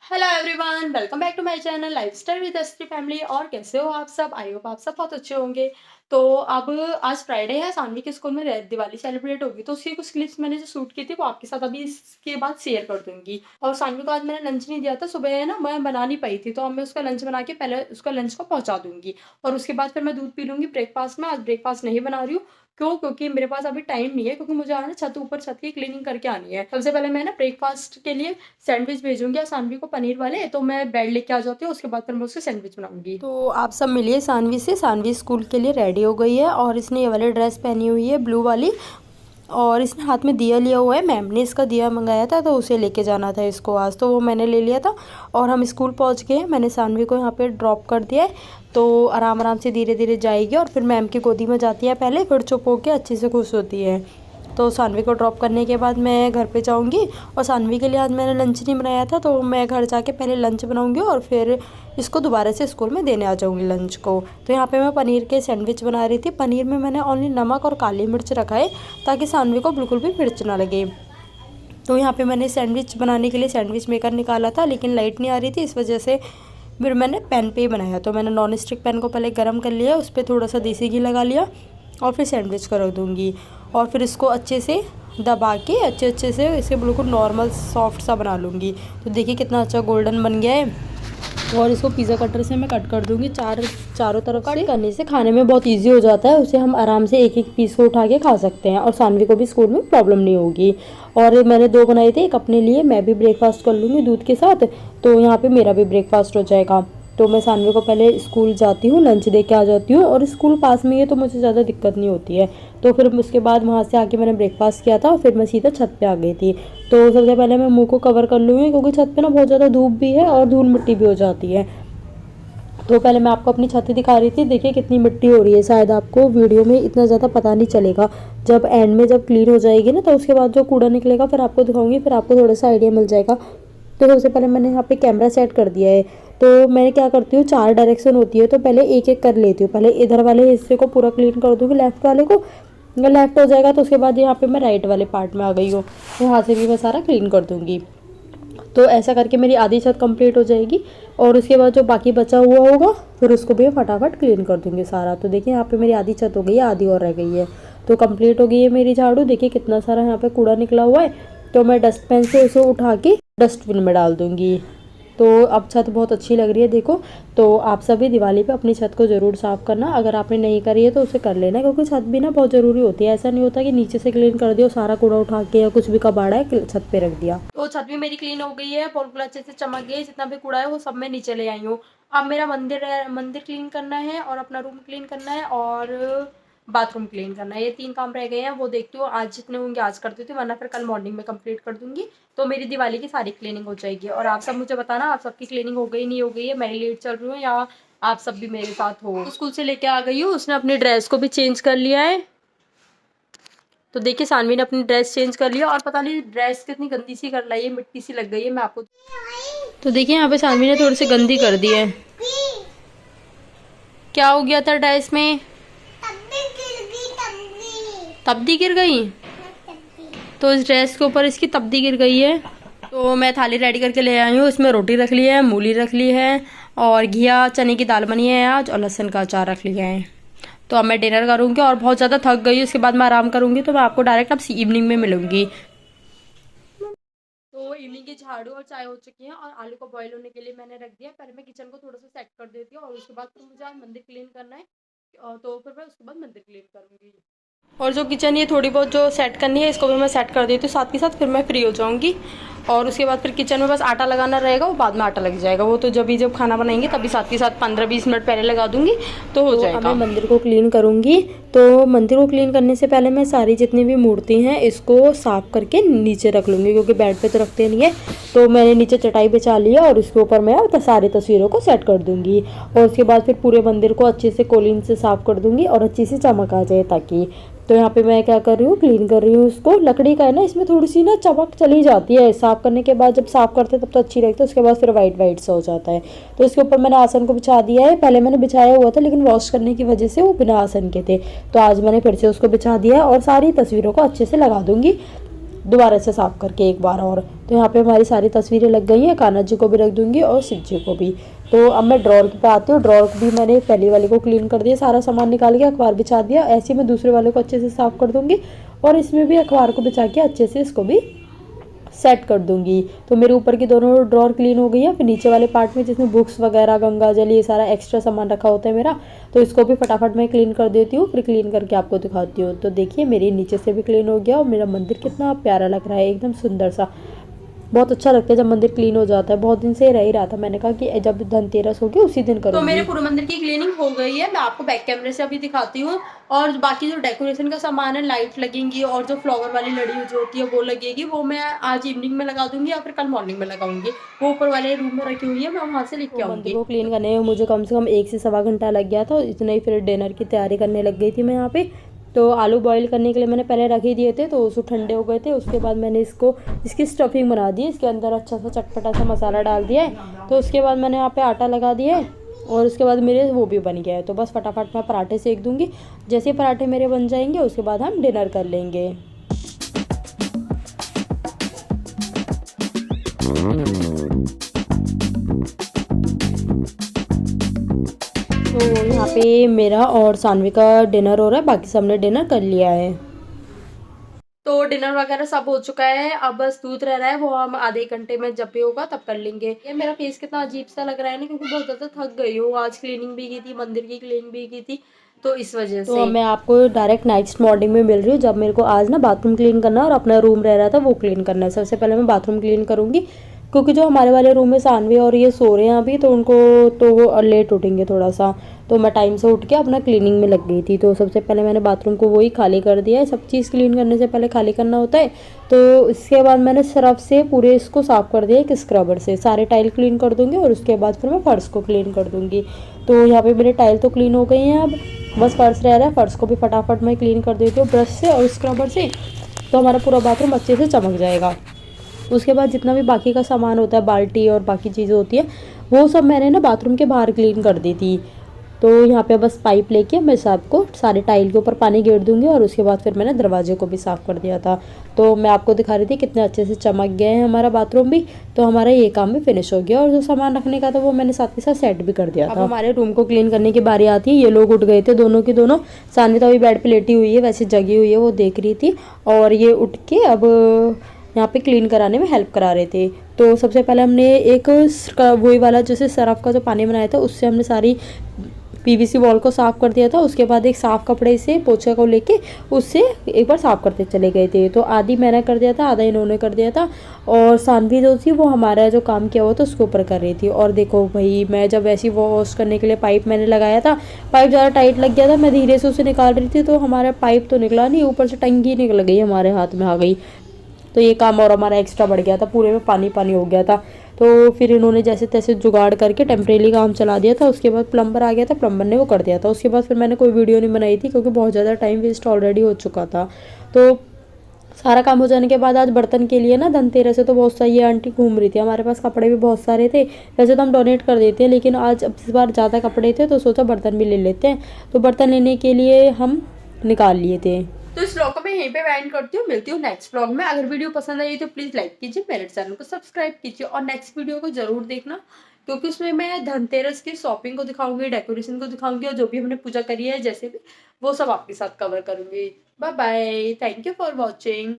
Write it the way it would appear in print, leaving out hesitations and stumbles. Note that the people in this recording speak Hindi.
Hello everyone, welcome back to my channel lifestyle with ST family. और कैसे हो आप सब? आई होप आप सब बहुत अच्छे होंगे। तो अब आज फ्राइडे है, सानवी के स्कूल में दिवाली सेलिब्रेट होगी, तो उसकी कुछ क्लिप्स मैंने जो शूट की थी वो आपके साथ अभी इसके बाद शेयर कर दूंगी। और सानवी को आज मैंने लंच नहीं दिया था, सुबह है ना मैं बना नहीं पाई थी, तो अब मैं उसका लंच बना के पहले उसका लंच को पहुंचा दूंगी और उसके बाद फिर मैं दूध पी लूंगी ब्रेकफास्ट में। आज ब्रेकफास्ट नहीं बना रही हूँ। क्यों? क्योंकि मेरे पास अभी टाइम नहीं है, क्योंकि मुझे आज ना छत की क्लीनिंग करके आनी है। सबसे पहले मैं ना ब्रेकफास्ट के लिए सैंडविच भेजूंगी और सानवी को पनीर वाले, तो मैं ब्रेड लेके आ जाती हूँ, उसके बाद फिर मैं उसके सैंडविच बनाऊंगी। तो आप सब मिलिए सानवी से। सानवी स्कूल के लिए रेडी हो गई है और इसने ये वाली ड्रेस पहनी हुई है ब्लू वाली, और इसने हाथ में दिया लिया हुआ है। मैम ने इसका दिया मंगाया था तो उसे लेके जाना था इसको आज, तो वो मैंने ले लिया था और हम स्कूल पहुंच गए हैं। मैंने सानवी को यहाँ पे ड्रॉप कर दिया है, तो आराम आराम से धीरे धीरे जाएगी और फिर मैम की गोदी में जाती है पहले, फिर चुप होकर अच्छे से खुश होती है। तो सानवी को ड्रॉप करने के बाद मैं घर पे जाऊंगी। और सानवी के लिए आज मैंने लंच नहीं बनाया था, तो मैं घर जाके पहले लंच बनाऊंगी और फिर इसको दोबारा से स्कूल में देने आ जाऊंगी लंच को। तो यहाँ पे मैं पनीर के सैंडविच बना रही थी। पनीर में मैंने ओनली नमक और काली मिर्च रखा है ताकि सानवी को बिल्कुल भी मिर्च ना लगे। तो यहाँ पे मैंने सैंडविच बनाने के लिए सैंडविच मेकर निकाला था, लेकिन लाइट नहीं आ रही थी, इस वजह से फिर मैंने पैन पे ही बनाया। तो मैंने नॉन स्टिक पैन को पहले गर्म कर लिया, उस पर थोड़ा सा देसी घी लगा लिया और फिर सैंडविच कर दूँगी और फिर इसको अच्छे से दबा के अच्छे से इसे बिल्कुल नॉर्मल सॉफ्ट सा बना लूँगी। तो देखिए कितना अच्छा गोल्डन बन गया है। और इसको पिज़्ज़ा कटर से मैं कट कर दूँगी चारों तरफ से। करने से खाने में बहुत इजी हो जाता है, उसे हम आराम से एक एक पीस को उठा के खा सकते हैं और सानवी को भी स्कूल में प्रॉब्लम नहीं होगी। और मैंने 2 बनाए थे, एक अपने लिए, मैं भी ब्रेकफास्ट कर लूँगी दूध के साथ, तो यहाँ पे मेरा भी ब्रेकफास्ट हो जाएगा। तो मैं सानवी को पहले स्कूल जाती हूँ, लंच दे के आ जाती हूँ और स्कूल पास में ही है तो मुझे ज़्यादा दिक्कत नहीं होती है। तो फिर उसके बाद वहाँ से आके मैंने ब्रेकफास्ट किया था और फिर मैं सीधा छत पे आ गई थी। तो सबसे पहले मैं मुंह को कवर कर लूँगी, क्योंकि छत पे ना बहुत ज़्यादा धूप भी है और धूल मिट्टी भी हो जाती है। तो पहले मैं आपको अपनी छत दिखा रही थी, देखिए कितनी मिट्टी हो रही है। शायद आपको वीडियो में इतना ज़्यादा पता नहीं चलेगा, जब एंड में जब क्लीन हो जाएगी ना, तो उसके बाद जो कूड़ा निकलेगा फिर आपको दिखाऊंगी, फिर आपको थोड़ा सा आइडिया मिल जाएगा। तो सबसे पहले मैंने यहाँ पे कैमरा सेट कर दिया है। तो मैं क्या करती हूँ, 4 डायरेक्शन होती है, तो पहले एक एक कर लेती हूँ। पहले इधर वाले हिस्से को पूरा क्लीन कर दूँगी, लेफ्ट वाले को। अगर लेफ्ट हो जाएगा तो उसके बाद यहाँ पे मैं राइट वाले पार्ट में आ गई हूँ, यहाँ से भी मैं सारा क्लीन कर दूँगी। तो ऐसा करके मेरी आधी छत कंप्लीट हो जाएगी और उसके बाद जो बाकी बचा हुआ होगा फिर उसको भी मैं फटाफट क्लीन कर दूँगी सारा। तो देखिए यहाँ पे मेरी आधी छत हो गई है, आधी और रह गई है, तो कंप्लीट हो गई है मेरी झाड़ू। देखिए कितना सारा यहाँ पे कूड़ा निकला हुआ है, तो मैं डस्टबिन से उसे उठा के डस्टबिन में डाल दूँगी। तो अब छत बहुत अच्छी लग रही है देखो। तो आप सभी दिवाली पे अपनी छत को ज़रूर साफ़ करना, अगर आपने नहीं करी है तो उसे कर लेना, क्योंकि छत भी ना बहुत ज़रूरी होती है। ऐसा नहीं होता कि नीचे से क्लीन कर दिया, सारा कूड़ा उठा के या कुछ भी कबाड़ा है छत पे रख दिया। तो छत भी मेरी क्लीन हो गई है, बिल्कुल अच्छे से चमक गई है। जितना भी कूड़ा है वो सब मैं नीचे ले आई हूँ। अब मेरा मंदिर क्लीन करना है और अपना रूम क्लीन करना है और बाथरूम क्लीन करना है। ये 3 काम रह गए हैं, वो देखती हूँ आज जितने होंगे आज कर देती हूँ, वरना फिर कल मॉर्निंग में कंप्लीट कर दूंगी। तो मेरी दिवाली की सारी क्लीनिंग हो जाएगी। और आप सब मुझे बताना, आप सबकी क्लीनिंग हो गई नहीं हो गई है, मैं लेट चल रही हूँ या आप सब भी मेरे साथ हो। स्कूल से लेके आ गई हूँ, उसने अपनी ड्रेस को भी चेंज कर लिया है। तो देखिए सानवी ने अपनी ड्रेस चेंज कर लिया और पता नहीं ड्रेस कितनी गंदी सी कर लाई है, मिट्टी सी लग गई है। मैं आपको तो देखिए यहाँ पे सानवी ने थोड़ी सी गंदी कर दी है। क्या हो गया था ड्रेस में? तब्दी गिर गई। तो इस ड्रेस के ऊपर इसकी तब्दी गिर गई है। तो मैं थाली रेडी करके ले आई हूँ, इसमें रोटी रख ली है, मूली रख ली है और घिया चने की दाल बनी है आज, और लहसुन का अचार रख लिया है। तो अब मैं डिनर करूँगी और बहुत ज़्यादा थक गई हूँ, उसके बाद मैं आराम करूँगी। तो मैं आपको डायरेक्ट अब इवनिंग में मिलूंगी। तो इवनिंग की झाड़ू और चाय हो चुकी है और आलू को बॉईल होने के लिए मैंने रख दिया। पहले मैं किचन को थोड़ा सा सेट कर देती हूँ और उसके बाद फिर मुझे आज मंदिर क्लीन करना है, तो फिर मैं उसके बाद मंदिर क्लीन करूँगी। और जो किचन ये थोड़ी बहुत जो सेट करनी है इसको भी मैं सेट कर देती हूँ साथ के साथ, फिर मैं फ्री हो जाऊँगी। और उसके बाद फिर किचन में बस आटा लगाना रहेगा, वो बाद में आटा लग जाएगा, वो तो जब खाना बनाएंगे तभी साथ के साथ 15-20 मिनट पहले लगा दूंगी तो हो जाएगा। मैं मंदिर को क्लीन करूँगी। तो मंदिर को क्लीन करने से पहले मैं सारी जितनी भी मूर्ति हैं इसको साफ करके नीचे रख लूँगी, क्योंकि बेड पे तो रखते नहीं है। तो मैंने नीचे चटाई बिछा ली है और उसके ऊपर मैं सारी तस्वीरों को सेट कर दूँगी। और उसके बाद फिर पूरे मंदिर को अच्छे से कोलिन से साफ कर दूँगी और अच्छी सी चमक आ जाए ताकि। तो यहाँ पे मैं क्या कर रही हूँ, क्लीन कर रही हूँ इसको। लकड़ी का है ना, इसमें थोड़ी सी ना चमक चली जाती है साफ़ करने के बाद, जब साफ़ करते हैं तब तो अच्छी लगती है, उसके बाद फिर वाइट सा हो जाता है। तो इसके ऊपर मैंने आसन को बिछा दिया है। पहले मैंने बिछाया हुआ था लेकिन वॉश करने की वजह से वो बिना आसन के थे, तो आज मैंने फिर से उसको बिछा दिया है और सारी तस्वीरों को अच्छे से लगा दूँगी। दोबारा से साफ़ करके एक बार और। तो यहाँ पे हमारी सारी तस्वीरें लग गई हैं, कान्हा जी को भी रख दूँगी और शिव जी को भी। तो अब मैं ड्रॉर पे आती हूँ। ड्रॉर को भी मैंने पहले वाले को क्लीन कर दिया, सारा सामान निकाल के अखबार बिछा दिया। ऐसे ही मैं दूसरे वाले को अच्छे से साफ़ कर दूँगी और इसमें भी अखबार को बिछा के अच्छे से इसको भी सेट कर दूंगी। तो मेरे ऊपर की दोनों ड्रॉर क्लीन हो गई है। फिर नीचे वाले पार्ट में जिसमें बुक्स वगैरह, गंगा जल, ये सारा एक्स्ट्रा सामान रखा होता है मेरा, तो इसको भी फटाफट मैं क्लीन कर देती हूँ। फिर क्लीन करके आपको दिखाती हूँ। तो देखिए मेरी नीचे से भी क्लीन हो गया और मेरा मंदिर कितना प्यारा लग रहा है, एकदम सुंदर सा। बहुत अच्छा लगता है जब मंदिर क्लीन हो जाता है। बहुत दिन से रह ही रहा था, मैंने कहा कि जब धनतेरस होगी उसी दिन तो मेरे करूँगी। पूरे मंदिर की क्लीनिंग हो गई है। मैं आपको बैक कैमरे से अभी दिखाती हूँ। और बाकी जो डेकोरेशन का सामान है, लाइट लगेंगी और जो फ्लावर वाली लड़ी जो होती है वो लगेगी, वो मैं आज इवनिंग में लगा दूंगी या फिर कल मॉर्निंग में लगाऊंगी। वो ऊपर वाले रूम में रखी हुई है, मैं वहाँ से तो लेके मंदिर आऊंगी। को क्लीन करने में मुझे कम से कम 1 से सवा घंटा लग गया था। इतना ही फिर डिनर की तैयारी करने लग गई थी मैं यहाँ पे। तो आलू बॉईल करने के लिए मैंने पहले रख ही दिए थे, तो उसको ठंडे हो गए थे। उसके बाद मैंने इसकी स्टफिंग बना दी, इसके अंदर अच्छा सा चटपटा सा मसाला डाल दिया है। तो उसके बाद मैंने यहाँ पे आटा लगा दिया है और उसके बाद मेरे वो भी बन गया है। तो बस फटाफट मैं पराठे सेक दूँगी। जैसे ही पराठे मेरे बन जाएंगे उसके बाद हम डिनर कर लेंगे। तो यहाँ पे मेरा और सानवी का डिनर हो रहा है, बाकी सबने डिनर कर लिया है। तो डिनर वगैरह सब हो चुका है। अब बस दूध रह रहा है, वो हम आधे 1 घंटे में जब भी होगा तब कर लेंगे। ये मेरा फेस कितना अजीब सा लग रहा है ना, क्योंकि बहुत ज़्यादा थक गई हूँ। आज क्लीनिंग भी की थी, मंदिर की क्लीनिंग भी की थी, तो इस वजह तो से। अब मैं आपको डायरेक्ट नेक्स्ट मॉर्निंग में मिल रही हूँ, जब मेरे को आज ना बाथरूम क्लीन करना है और अपना रूम रह रहा था वो क्लीन करना है। सबसे पहले मैं बाथरूम क्लीन करूँगी, क्योंकि जो हमारे वाले रूम में सानवी और ये सो रहे हैं अभी, तो उनको तो वो लेट उठेंगे थोड़ा सा। तो मैं टाइम से उठ के अपना क्लीनिंग में लग गई थी। तो सबसे पहले मैंने बाथरूम को वही खाली कर दिया है। सब चीज़ क्लीन करने से पहले खाली करना होता है। तो इसके बाद मैंने सर्फ से पूरे इसको साफ़ कर दिया, एक स्क्रबर से सारे टाइल क्लीन कर दूँगी और उसके बाद फिर मैं फर्श को क्लीन कर दूँगी। तो यहाँ पे मेरे टाइल तो क्लीन हो गई हैं, अब बस फर्श रह रहा है। फर्श को भी फटाफट मैं क्लीन कर देती हूँ ब्रश से और स्क्रबर से, तो हमारा पूरा बाथरूम अच्छे से चमक जाएगा। उसके बाद जितना भी बाकी का सामान होता है, बाल्टी और बाकी चीज़ें होती है, वो सब मैंने ना बाथरूम के बाहर क्लीन कर दी थी। तो यहाँ पे बस पाइप लेके मैं सबको सारे टाइल के ऊपर पानी गिर दूँगी और उसके बाद फिर मैंने दरवाजे को भी साफ़ कर दिया था। तो मैं आपको दिखा रही थी कितने अच्छे से चमक गए हैं हमारा बाथरूम भी। तो हमारा ये काम भी फिनिश हो गया और जो सामान रखने का था वो मैंने साथ के साथ सेट भी कर दिया था। अब हमारे रूम को क्लीन करने की बारी आती है। ये लोग उठ गए थे दोनों की दोनों। सानवी तो अभी बेड पर लेटी हुई है, वैसे जगी हुई है, वो देख रही थी। और ये उठ के अब यहाँ पे क्लीन कराने में हेल्प करा रहे थे। तो सबसे पहले हमने एक वही वाला जैसे सरफ का जो पानी बनाया था उससे हमने सारी पीवीसी वॉल को साफ़ कर दिया था। उसके बाद एक साफ़ कपड़े से पोछे को लेके उससे एक बार साफ़ करते चले गए थे। तो आधी मैंने कर दिया था, आधा इन्होंने कर दिया था। और सानवी जो थी वो हमारा जो काम किया हुआ था उसके ऊपर कर रही थी। और देखो भाई, मैं जब ऐसी वॉश करने के लिए पाइप मैंने लगाया था, पाइप ज़्यादा टाइट लग गया था, मैं धीरे से उसे निकाल रही थी तो हमारा पाइप तो निकला नहीं, ऊपर से टंकी निकल गई, हमारे हाथ में आ गई। तो ये काम और हमारा एक्स्ट्रा बढ़ गया था, पूरे में पानी पानी हो गया था। तो फिर इन्होंने जैसे तैसे जुगाड़ करके टेम्परेरी काम चला दिया था। उसके बाद प्लम्बर आ गया था, प्लम्बर ने वो कर दिया था। उसके बाद फिर मैंने कोई वीडियो नहीं बनाई थी, क्योंकि बहुत ज़्यादा टाइम वेस्ट ऑलरेडी हो चुका था। तो सारा काम हो जाने के बाद आज बर्तन के लिए ना धनतेरस से तो बहुत सारी ये आंटी घूम रही थी। हमारे पास कपड़े भी बहुत सारे थे, वैसे तो हम डोनेट कर देते हैं, लेकिन आज अब इस बार ज़्यादा कपड़े थे तो सोचा बर्तन भी ले लेते हैं। तो बर्तन लेने के लिए हम निकाल लिए थे। तो इस व्लॉग को मैं यहीं पे एंड करती हूँ। मिलती हूँ नेक्स्ट व्लॉग में। अगर वीडियो पसंद आई तो प्लीज़ लाइक कीजिए, मेरे चैनल को सब्सक्राइब कीजिए और नेक्स्ट वीडियो को जरूर देखना, क्योंकि उसमें मैं धनतेरस की शॉपिंग को दिखाऊंगी, डेकोरेशन को दिखाऊंगी और जो भी हमने पूजा करी है जैसे भी, वो सब आपके साथ कवर करूंगी। Bye bye, thank you for watching.